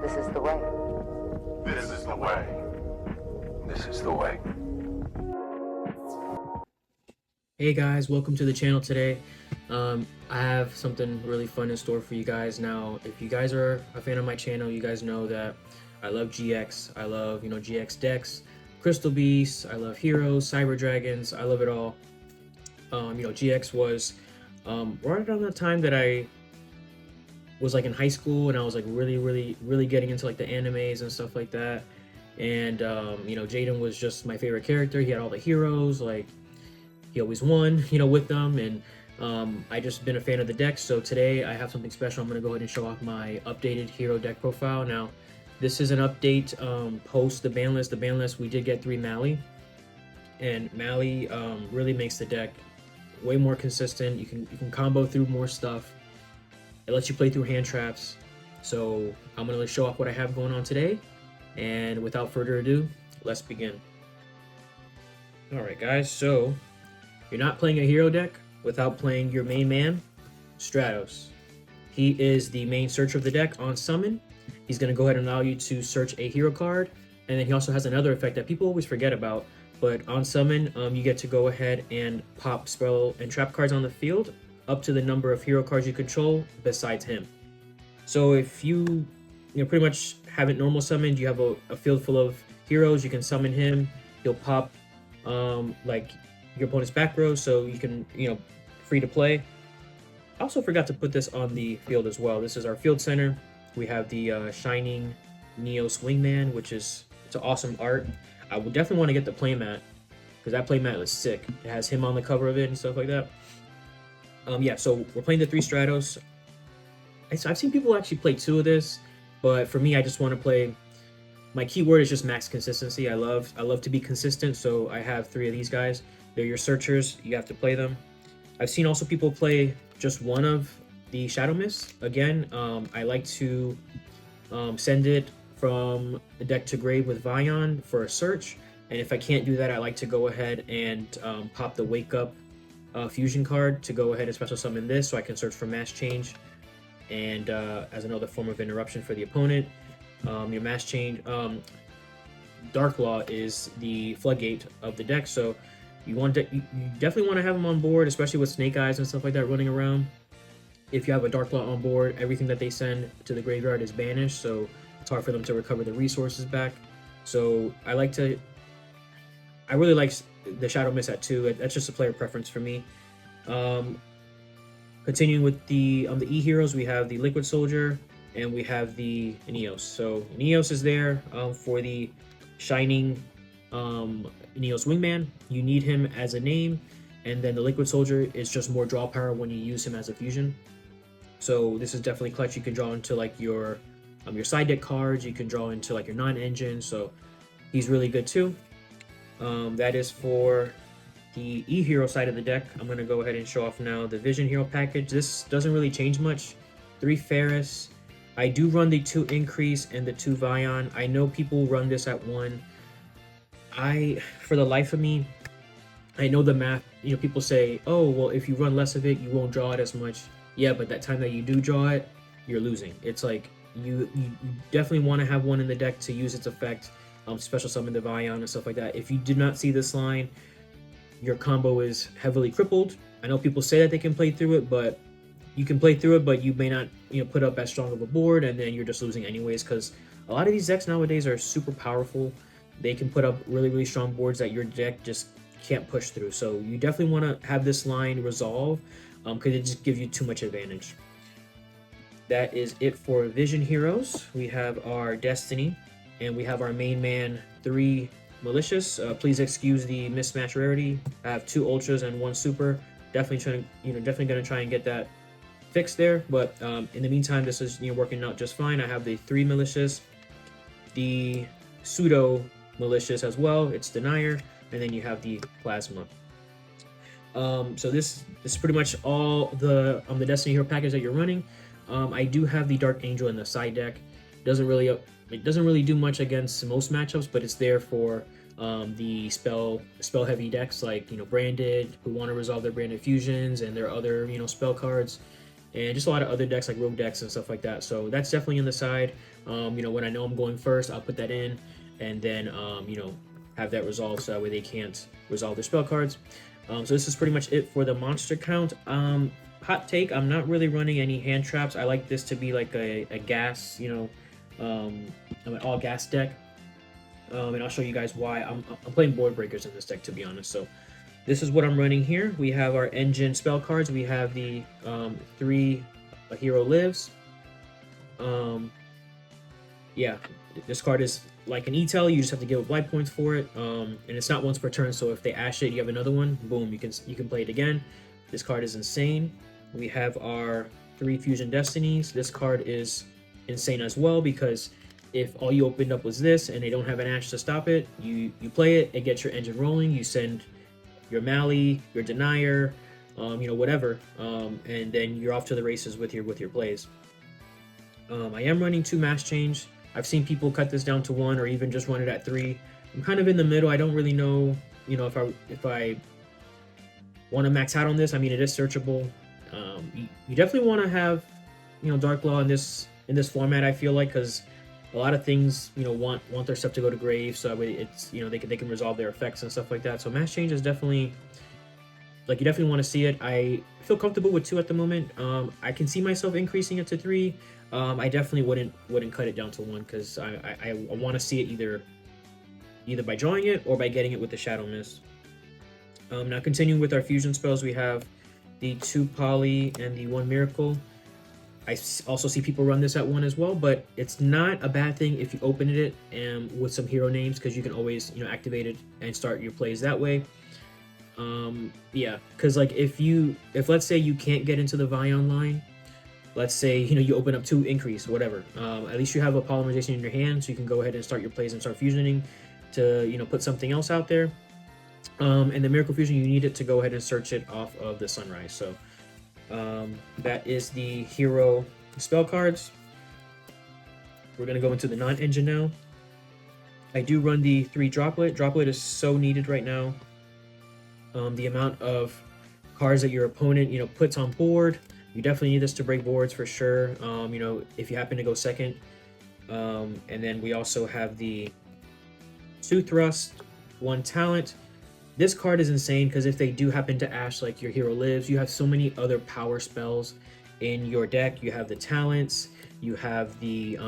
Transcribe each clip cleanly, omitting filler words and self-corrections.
This is the way. This is the way. This is the way. Hey guys, welcome to the channel today. I have something really fun in store for you guys. Now, if you guys are a fan of my channel, you guys know that I love GX. I love, GX decks, Crystal Beasts. I love Heroes, Cyber Dragons. I love it all. GX was right around the time that I was like in high school, and I was like really getting into like the animes and stuff like that. And Jaden was just my favorite character. He had all the heroes, like he always won, with them, and I just been a fan of the deck. So today I have something special. I'm going to go ahead and show off my updated hero deck profile. Now, this is an update post the ban list. The ban list, we did get 3 Mali, and Mali really makes the deck way more consistent. You can combo through more stuff. It lets you play through hand traps. So I'm going to show off what I have going on today, and without further ado, let's begin. Alright guys, so you're not playing a hero deck without playing your main man, Stratos. He is the main searcher of the deck. On summon, he's going to go ahead and allow you to search a hero card, and then he also has another effect that people always forget about. But on summon, you get to go ahead and pop spell and trap cards on the field up to the number of hero cards you control besides him. So if you pretty much have it normal summoned, you have a field full of heroes, you can summon him. He'll pop like your opponent's back row, so you can free to play. I also forgot to put this on the field as well. This is our field center. We have the Shining Neos Wingman, which is it's an awesome art. I would definitely want to get the playmat, because that playmat is sick. It has him on the cover of it and stuff like that. Yeah, so we're playing the 3 Stratos. I've seen people actually play 2 of this, but for me, I just want to play. My keyword is just max consistency. I love to be consistent, so I have 3 of these guys. They're your searchers. You have to play them. I've seen also people play just one of the Shadow Mist. Again, I like to send it from the deck to grave with Vion for a search, and if I can't do that, I like to go ahead and pop the Wake Up fusion card to go ahead and special summon this, so I can search for Mass Change, and as another form of interruption for the opponent. Your Mass Change, Dark Law is the floodgate of the deck, so you definitely want to have them on board, especially with Snake Eyes and stuff like that running around. If you have a Dark Law on board, everything that they send to the graveyard is banished, so it's hard for them to recover the resources back. So I really like the Shadow Mist at 2. That's just a player preference for me. Continuing with the E heroes, we have the Liquid Soldier and we have the Neos. So Neos is there for the Shining Neos Wingman. You need him as a name, and then the Liquid Soldier is just more draw power when you use him as a fusion. So this is definitely clutch. You can draw into like your side deck cards. You can draw into like your non-engine. So he's really good too. That is for the E hero side of the deck. I'm going to go ahead and show off now the Vision Hero package. This doesn't really change much. 3 Ferris. I do run the 2 Increase and the 2 Vion. I know people run this at 1. For the life of me, I know the math. People say, oh, well, if you run less of it, you won't draw it as much. Yeah, but that time that you do draw it, you're losing. It's like you definitely want to have one in the deck to use its effect. Special summon the Vion and stuff like that. If you did not see this line, your combo is heavily crippled. I know people say that they can play through it, but you can play through it, but you may not put up as strong of a board, and then you're just losing anyways, because a lot of these decks nowadays are super powerful. They can put up really strong boards that your deck just can't push through. So you definitely want to have this line resolve, because it just gives you too much advantage. That is it for Vision Heroes. We have our Destiny, and we have our main man 3 Malicious. Please excuse the mismatch rarity. I have 2 Ultras and 1 Super. Definitely gonna try and get that fixed there. But in the meantime, this is working out just fine. I have the 3 Malicious, the Pseudo Malicious as well. It's Denier, and then you have the Plasma. So this is pretty much all the Destiny Hero package that you're running. I do have the Dark Angel in the side deck. It doesn't really do much against most matchups, but it's there for the spell heavy decks like Branded, who want to resolve their Branded fusions and their other spell cards. and just a lot of other decks like rogue decks and stuff like that. So that's definitely on the side. You know, when I know I'm going first, I'll put that in, and then you know, have that resolved so that way they can't resolve their spell cards. So this is pretty much it for the monster count. Hot take, I'm not really running any hand traps. I like this to be like a gas, you know, an all gas deck. And I'll show you guys why. I'm playing board breakers in this deck, to be honest. So this is what I'm running here. We have our engine spell cards. We have the 3 A Hero Lives. Yeah, this card is like an E-Tel. You just have to give up life points for it, and it's not once per turn. So if they ash it, you have another one. Boom, you can play it again. This card is insane. We have our 3 Fusion Destinies. This card is insane as well because if all you opened up was this and they don't have an ash to stop it, you play it. It gets your engine rolling. You send your Mali, your Denier, you know, whatever, and then you're off to the races with your plays. I am running 2 Mass Change. I've seen people cut this down to 1 or even just run it at 3. I'm kind of in the middle. I don't really know, you know, if I want to max out on this. I mean, it is searchable. You definitely want to have, you know, Dark Law in this format. I feel like because a lot of things, you know, want their stuff to go to grave, so it's, you know, they can resolve their effects and stuff like that. So Mass Change is definitely, like, you definitely want to see it. I feel comfortable with 2 at the moment. I can see myself increasing it to 3. I definitely wouldn't cut it down to 1 because I want to see it either by drawing it or by getting it with the Shadow Mist. Now continuing with our fusion spells, we have the 2 Poly and the 1 Miracle. I also see people run this at 1 as well, but it's not a bad thing if you open it with some hero names because you can always, you know, activate it and start your plays that way. Yeah, because like if let's say you can't get into the Vion line, let's say, you know, you open up 2 increase, whatever. At least you have a polymerization in your hand, so you can go ahead and start your plays and start fusioning to, you know, put something else out there. And the Miracle Fusion, you need it to go ahead and search it off of the Sunrise. So that is the hero spell cards. We're going to go into the non-engine now. I do run the 3 Droplet. Droplet is so needed right now. The amount of cards that your opponent, you know, puts on board, you definitely need this to break boards for sure. You know, if you happen to go second. And then we also have the 2 Thrust, 1 Talent. This card is insane because if they do happen to ash like your Hero Lives, you have so many other power spells in your deck. You have the talents, you have the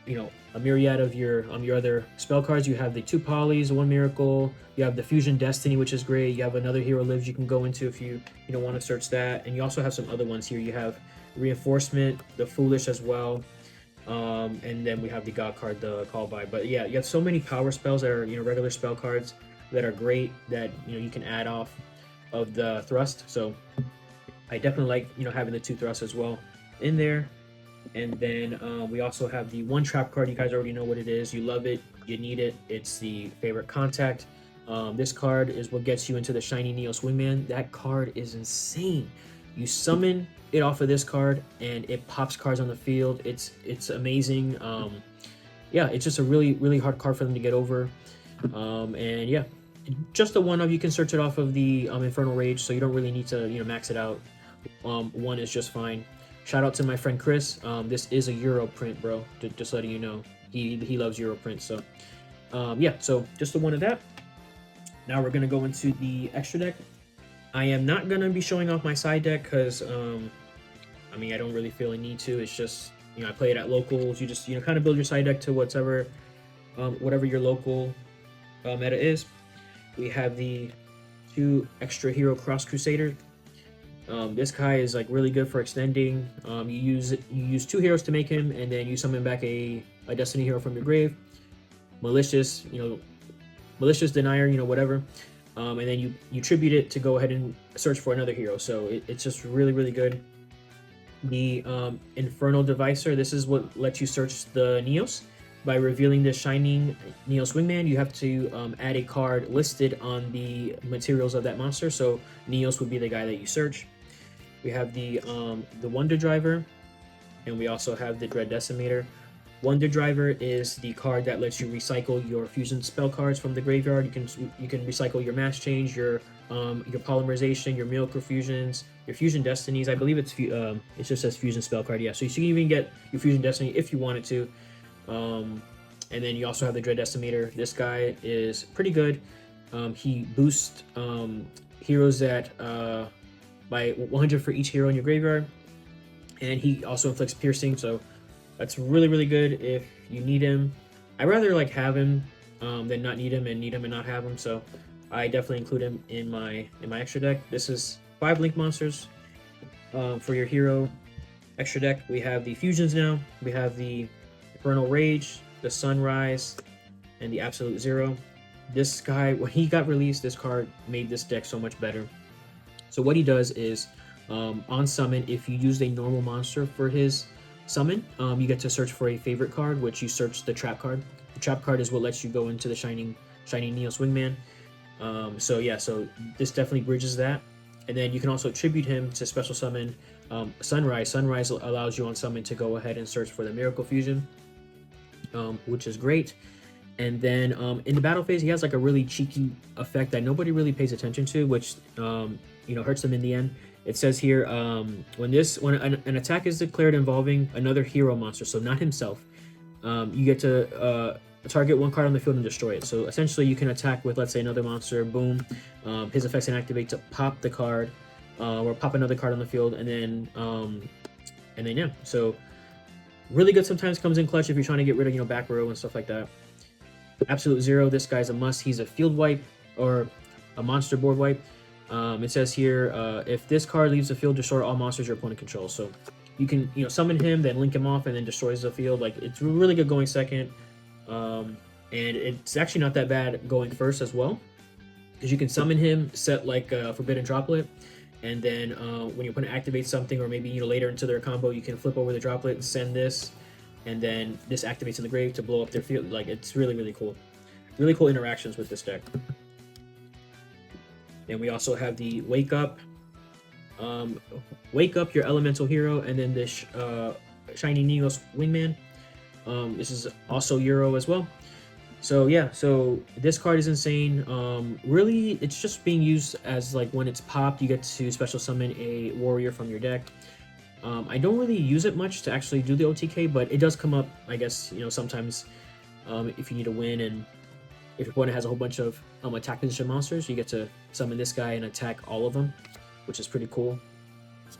you know, a myriad of your other spell cards. You have the 2 Polys, 1 Miracle. You have the Fusion Destiny, which is great. You have another Hero Lives you can go into if you don't want to search that. And you also have some other ones here. You have Reinforcement, the Foolish as well. And then we have the God card, the Call By. But yeah, you have so many power spells that are, you know, regular spell cards that are great that, you know, you can add off of the Thrust. So I definitely like, you know, having the 2 Thrusts as well in there. And then we also have the 1 Trap card. You guys already know what it is. You love it. You need it. It's the Favorite Contact. This card is what gets you into the Shiny Neos Wingman. That card is insane. You summon it off of this card and it pops cards on the field. It's amazing. Yeah, it's just a really hard card for them to get over. And yeah, just the 1 of, you can search it off of the Infernal Rage, so you don't really need to, you know, max it out. 1 is just fine. Shout out to my friend Chris. This is a Euro print, bro. Just letting you know, he loves Euro print. So yeah, so just the 1 of that. Now we're gonna go into the extra deck. I am not gonna be showing off my side deck because I mean, I don't really feel a need to. It's just, you know, I play it at locals. You just, you know, kind of build your side deck to whatever your local meta is. We have the 2 extra hero Cross Crusader. This guy is like really good for extending. You use 2 heroes to make him, and then you summon back a Destiny hero from your grave. Malicious, you know, Malicious, Denier, you know, whatever. And then you tribute it to go ahead and search for another hero. So it's just really good. The Infernal Devicer, this is what lets you search the Neos. By revealing the Shining Neos Wingman, you have to add a card listed on the materials of that monster. So Neos would be the guy that you search. We have the Wonder Driver, and we also have the Dread Decimator. Wonder Driver is the card that lets you recycle your fusion spell cards from the graveyard. You can recycle your Mass Change, your Polymerization, your Miracle Fusions, your Fusion Destinies. I believe it just says Fusion spell card. Yeah, so you can even get your Fusion Destiny if you wanted to. And then you also have the Dread Decimator. This guy is pretty good. He boosts heroes that by 100 for each hero in your graveyard, and he also inflicts piercing. So that's really, really good if you need him. I'd rather like have him than not need him, and need him and not have him. So I definitely include him in my extra deck. This is 5 Link monsters for your hero extra deck. We have the fusions now. We have the Infernal Rage, the Sunrise, and the Absolute Zero. This guy, when he got released, this card made this deck so much better. So what he does is, on summon, if you used a normal monster for his summon, you get to search for a favorite card, which you search the trap card. The trap card is what lets you go into the Shining Neos Wingman. So yeah, so this definitely bridges that. And then you can also tribute him to special summon Sunrise. Sunrise allows you on summon to go ahead and search for the Miracle Fusion, which is great. And then in the battle phase, he has like a really cheeky effect that nobody really pays attention to, which hurts them in the end. It says here, when an attack is declared involving another hero monster, so not himself, you get to target one card on the field and destroy it. So essentially, you can attack with, let's say, another monster. Boom, his effects can activate to pop the card, or pop another card on the field, and then yeah. So really good. Sometimes comes in clutch if you're trying to get rid of back row and stuff like that. Absolute Zero. This guy's a must. He's a field wipe or a monster board wipe. It says here, if this card leaves the field, destroy all monsters your opponent controls. So you can summon him, then link him off, and then destroys the field. Like, it's really good going second, and it's actually not that bad going first as well, because you can summon him, set like a Forbidden Droplet, and then when your opponent activates something, or maybe later into their combo, you can flip over the droplet and send this, and then this activates in the grave to blow up their field. Like, it's really, really cool. Really cool interactions with this deck. Then we also have the Wake Up. Wake Up your elemental hero, and then this Shiny Neos Wingman. This is also Euro as well. So yeah, so this card is insane. Really, it's just being used as, like, when it's popped, you get to special summon a warrior from your deck. I don't really use it much to actually do the OTK, but it does come up, I guess, sometimes if you need a win, and if your opponent has a whole bunch of attack position monsters, you get to summon this guy and attack all of them, which is pretty cool.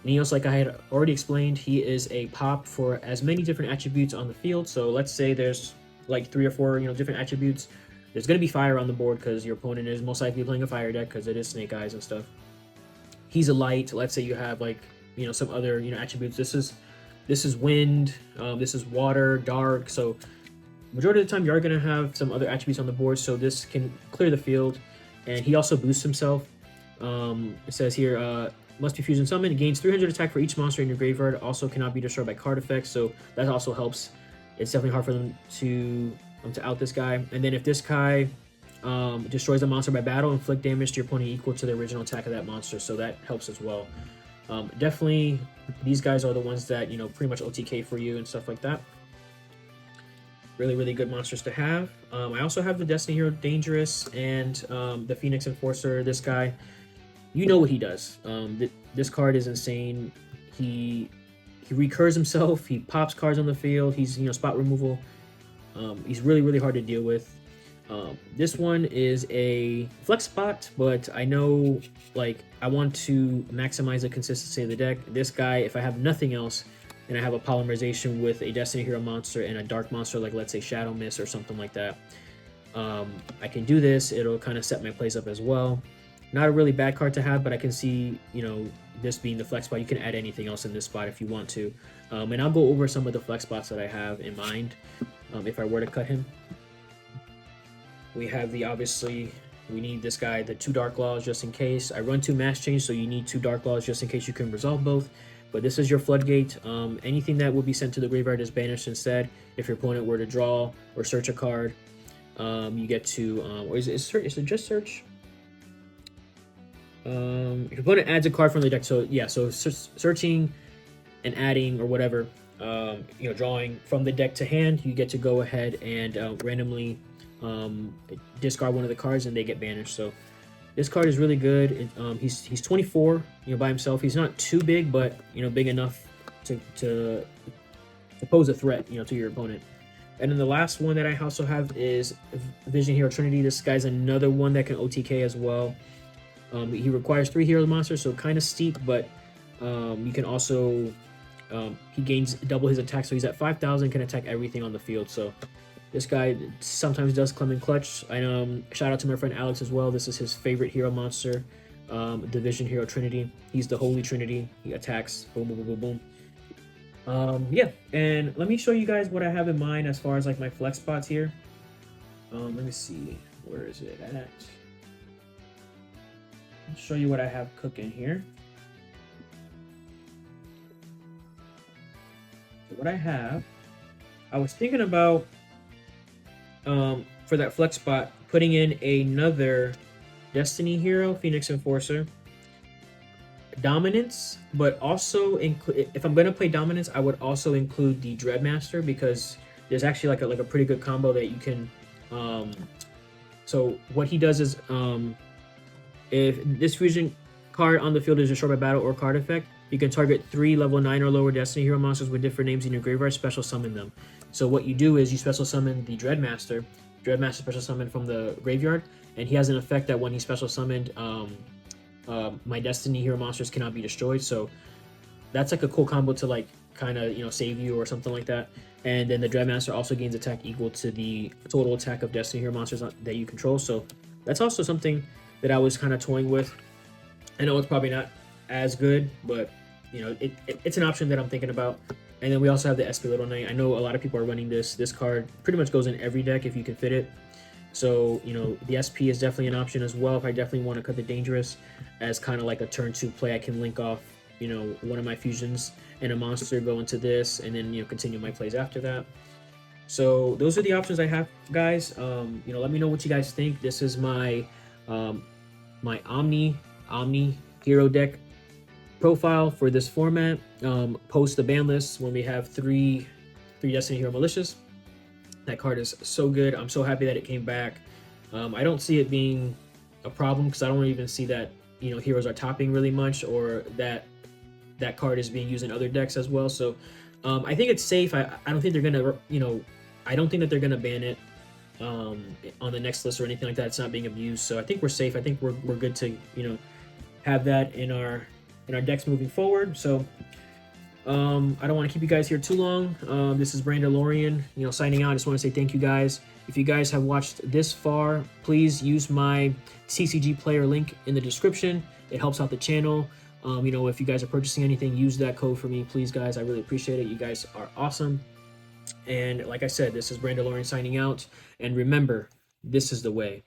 Neos, like I had already explained, he is a pop for as many different attributes on the field. So let's say there's like 3 or 4 different attributes. There's going to be fire on the board because your opponent is most likely playing a fire deck because it is Snake Eyes and stuff. He's a light. Let's say you have like some other attributes. This is wind, this is water, dark. So majority of the time you are going to have some other attributes on the board, so this can clear the field. And he also boosts himself. It says here, must be fusion summoned, gains 300 attack for each monster in your graveyard, also cannot be destroyed by card effects, so that also helps. It's definitely hard for them to out this guy. And then if this guy destroys a monster by battle, inflict damage to your opponent equal to the original attack of that monster, so that helps as well. Definitely, these guys are the ones that pretty much OTK for you and stuff like that. Really, really good monsters to have. I also have the Destiny Hero Dangerous and the Phoenix Enforcer. This guy, what he does. This card is insane. He recurs himself. He pops cards on the field. He's spot removal. He's really, really hard to deal with. This one is a flex spot, but I know, like, I want to maximize the consistency of the deck. This guy, if I have nothing else, and I have a Polymerization with a Destiny Hero monster and a Dark monster, like let's say Shadow Mist or something like that, I can do this. It'll kind of set my plays up as well. Not a really bad card to have, but I can see, this being the flex spot. You can add anything else in this spot if you want to. And I'll go over some of the flex spots that I have in mind if I were to cut him. We have obviously, we need this guy, the 2 Dark Laws just in case. I run 2 Mass Change, so you need 2 Dark Laws just in case you can resolve both. But this is your floodgate. Anything that will be sent to the graveyard is banished instead. If your opponent were to draw or search a card, you get to, or is it just search? If your opponent adds a card from the deck, so yeah, so searching and adding or whatever, drawing from the deck to hand, you get to go ahead and randomly discard one of the cards and they get banished. So this card is really good. He's 24, by himself. He's not too big, but big enough to pose a threat, to your opponent. And then the last one that I also have is Vision Hero Trinity. This guy's another one that can OTK as well. He requires 3 hero monsters, so kind of steep, but you can also he gains double his attack, so he's at 5,000, can attack everything on the field. So this guy sometimes does come in clutch. Shout out to my friend Alex as well. This is his favorite hero monster, the Vision Hero Trinity. He's the Holy Trinity. He attacks, boom, boom, boom, boom, boom. Yeah, and let me show you guys what I have in mind as far as like my flex spots here. Let me see, where is it at? I'll show you what I have cooking here. So what I have, I was thinking about for that flex spot, putting in another Destiny hero, Phoenix Enforcer, Dominance, but also if I'm gonna play Dominance, I would also include the Dreadmaster, because there's actually like a pretty good combo that you can. So what he does is, if this fusion card on the field is destroyed by battle or card effect, you can target 3 level 9 or lower Destiny hero monsters with different names in your graveyard, special summon them. So what you do is you special summon the Dreadmaster special summon from the graveyard, and he has an effect that when he special summoned, my Destiny hero monsters cannot be destroyed. So that's like a cool combo to like kind of save you or something like that. And then the Dreadmaster also gains attack equal to the total attack of Destiny hero monsters that you control. So that's also something that I was kind of toying with. I know it's probably not as good, but it's an option that I'm thinking about. And then we also have the SP Little Knight. I know a lot of people are running this. This card pretty much goes in every deck if you can fit it. So, the SP is definitely an option as well. If I definitely want to cut the Dangerous as kind of like a turn 2 play, I can link off, one of my fusions and a monster, go into this, and then, continue my plays after that. So those are the options I have, guys. Let me know what you guys think. This is my my Omni hero deck profile for this format. Post the ban list when we have three Destiny Hero Malicious. That card is so good. I'm so happy that it came back. I don't see it being a problem because I don't even see that heroes are topping really much, or that card is being used in other decks as well. So I think it's safe. I don't think they're gonna I don't think that they're gonna ban it on the next list or anything like that. It's not being abused, so I think we're safe. I think we're good to have that in our decks moving forward. So I don't want to keep you guys here too long. This is Brandalorian, signing out. I just want to say thank you guys. If you guys have watched this far, please use my CCG player link in the description. It helps out the channel. If you guys are purchasing anything, use that code for me, please, guys. I really appreciate it. You guys are awesome. And like I said, this is Brandalorian signing out. And remember, this is the way.